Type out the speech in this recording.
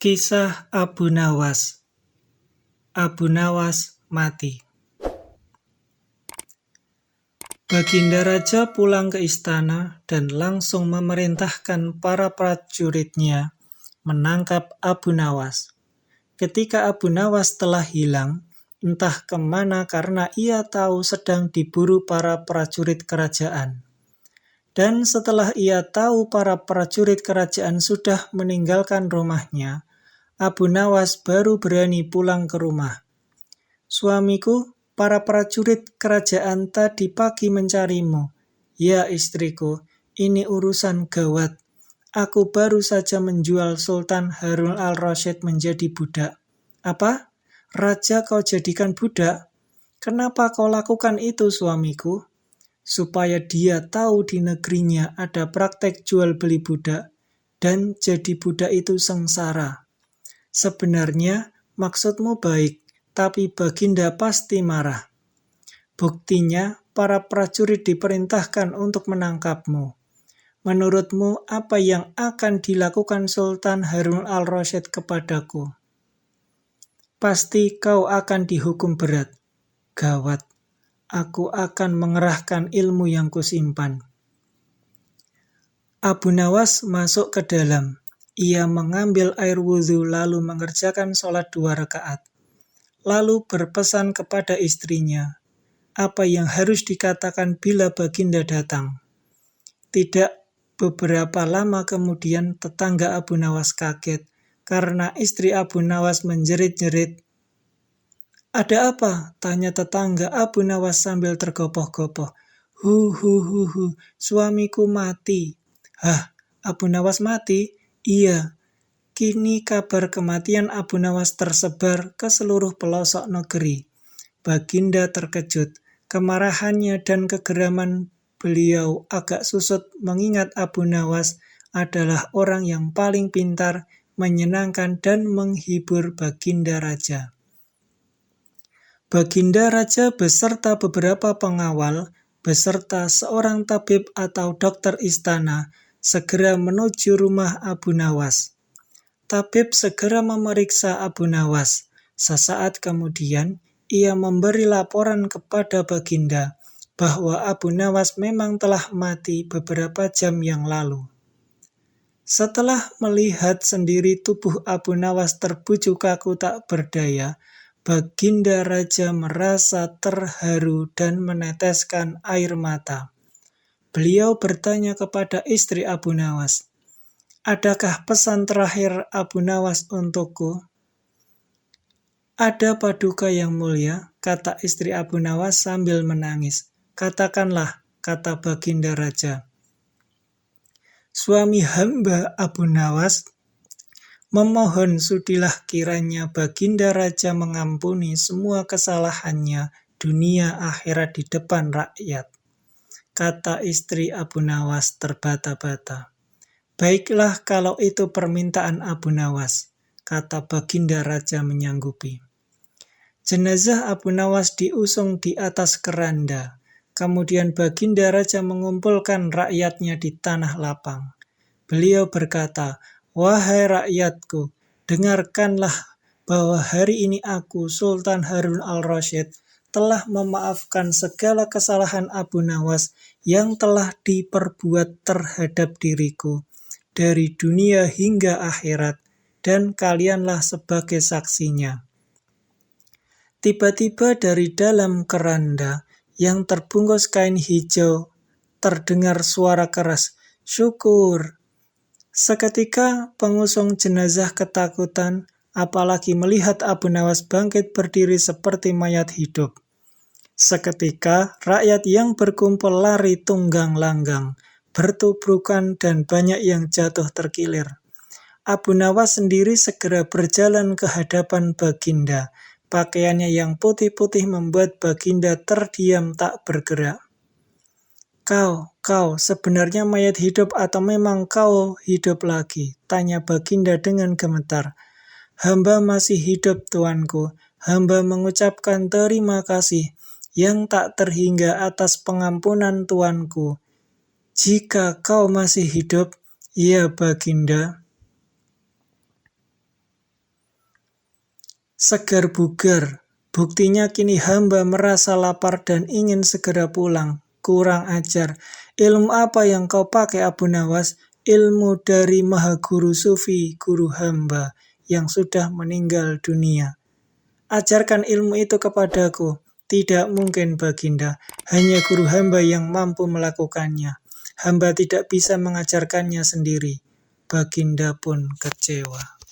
Kisah Abu Nawas. Abu Nawas mati. Baginda Raja pulang ke istana dan langsung memerintahkan para prajuritnya menangkap Abu Nawas. Ketika Abu Nawas telah hilang, entah kemana karena ia tahu sedang diburu para prajurit kerajaan. Dan setelah ia tahu para prajurit kerajaan sudah meninggalkan rumahnya, Abu Nawas baru berani pulang ke rumah. "Suamiku, para prajurit kerajaan tadi pagi mencarimu." "Ya istriku, ini urusan gawat. Aku baru saja menjual Sultan Harun al-Rasyid menjadi budak." "Apa? Raja kau jadikan budak? Kenapa kau lakukan itu, suamiku?" "Supaya dia tahu di negerinya ada praktek jual beli budak, dan jadi budak itu sengsara." "Sebenarnya maksudmu baik, tapi Baginda pasti marah." "Buktinya, para prajurit diperintahkan untuk menangkapmu. Menurutmu, apa yang akan dilakukan Sultan Harun al-Rasyid kepadaku?" "Pasti kau akan dihukum berat." "Gawat, aku akan mengerahkan ilmu yang kusimpan." Abu Nawas masuk ke dalam. Ia mengambil air wudhu lalu mengerjakan sholat 2 rakaat. Lalu berpesan kepada istrinya, apa yang harus dikatakan bila Baginda datang. Tidak beberapa lama kemudian tetangga Abu Nawas kaget karena istri Abu Nawas menjerit-jerit. "Ada apa?" tanya tetangga Abu Nawas sambil tergopoh-gopoh. Hu, suamiku mati." "Hah, Abu Nawas mati?" "Iya." Kini kabar kematian Abu Nawas tersebar ke seluruh pelosok negeri. Baginda terkejut. Kemarahannya dan kegeraman beliau agak susut mengingat Abu Nawas adalah orang yang paling pintar, menyenangkan, dan menghibur Baginda Raja. Baginda Raja beserta beberapa pengawal, beserta seorang tabib atau dokter istana, segera menuju rumah Abu Nawas. Tabib segera memeriksa Abu Nawas. Sesaat kemudian, ia memberi laporan kepada Baginda bahwa Abu Nawas memang telah mati beberapa jam yang lalu. Setelah melihat sendiri tubuh Abu Nawas terbujuk kaku tak berdaya, Baginda Raja merasa terharu dan meneteskan air mata. Beliau bertanya kepada istri Abu Nawas, "Adakah pesan terakhir Abu Nawas untukku?" "Ada paduka yang mulia," kata istri Abu Nawas sambil menangis. "Katakanlah," kata Baginda Raja. "Suami hamba Abu Nawas memohon sudilah kiranya Baginda Raja mengampuni semua kesalahannya dunia akhirat di depan rakyat," kata istri Abu Nawas terbata-bata. "Baiklah kalau itu permintaan Abu Nawas," kata Baginda Raja menyanggupi. Jenazah Abu Nawas diusung di atas keranda. Kemudian Baginda Raja mengumpulkan rakyatnya di tanah lapang. Beliau berkata, "Wahai rakyatku, dengarkanlah bahwa hari ini aku, Sultan Harun al-Rasyid, telah memaafkan segala kesalahan Abu Nawas yang telah diperbuat terhadap diriku, dari dunia hingga akhirat, dan kalianlah sebagai saksinya." Tiba-tiba dari dalam keranda yang terbungkus kain hijau terdengar suara keras, "Syukur." Seketika pengusung jenazah ketakutan, apalagi melihat Abu Nawas bangkit berdiri seperti mayat hidup. Seketika rakyat yang berkumpul lari tunggang langgang, bertubrukan dan banyak yang jatuh terkilir. Abu Nawas sendiri segera berjalan ke hadapan Baginda. Pakaiannya yang putih-putih membuat Baginda terdiam tak bergerak. Kau sebenarnya mayat hidup atau memang kau hidup lagi?" tanya Baginda dengan gemetar. "Hamba masih hidup, tuanku. Hamba mengucapkan terima kasih yang tak terhingga atas pengampunan tuanku." "Jika kau masih hidup?" "Ya, Baginda." segar bugar. Buktinya kini hamba merasa lapar dan ingin segera pulang. Kurang ajar. Ilmu apa yang kau pakai, Abu Nawas? Ilmu dari Maha Guru Sufi, guru hamba yang sudah meninggal dunia. Ajarkan ilmu itu kepadaku. Tidak mungkin, Baginda. Hanya guru hamba yang mampu melakukannya. Hamba tidak bisa mengajarkannya sendiri. Baginda pun kecewa.